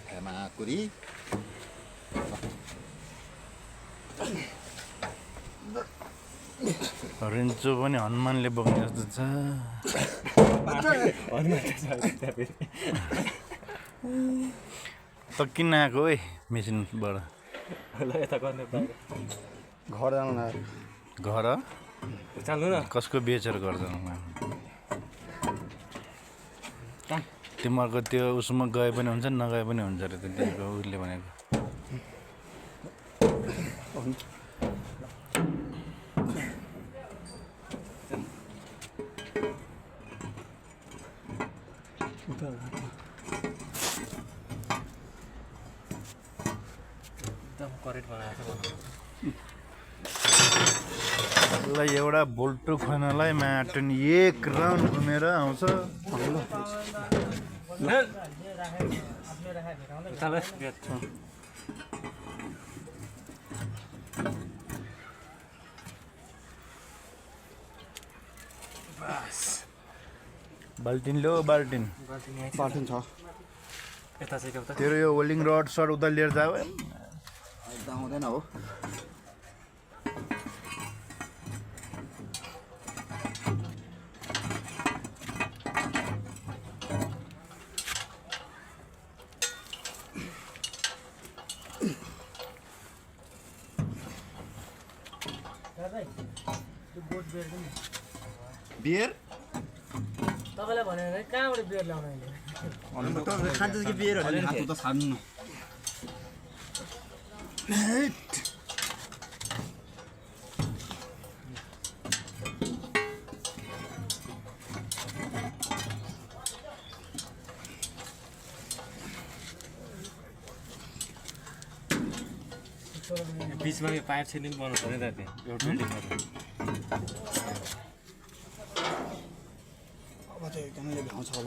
Hemakuri. रेन्चो पनि हनुमानले बोक्ने जस्तो छ त किन आएको है मेसिनबाट घर जानु न घर चाल्नु न कसको बेचेर गर्छौ तिमीहरूको त्यो उसमा गए पनि हुन्छ नगए पनि हुन्छ अरे त्यहाँको उसले भनेको करेक्ट बनाएको यसलाई एउटा बोल्टो खुवाउनलाई माटन एक राउन्ड घुमेर आउँछ बाल्टिन लो बाल्टिन पार्टिन छ यता चाहिँ उता तेरो यो वेल्डिङ रड सट उता लिएर जाऊ एकदम हुँदैन हो बियर तपाईँलाई भनेर कहाँबाट बियर ल्याउनु अहिले खान्छ कि बियरहरू हात त छाड्नु बिचमा यो पाइप सेलिङ बनाउनु पर्यो त त्यहाँ एउटा बिल्डिङमा अब चाहिँ एकदमै भ्याउँछ होला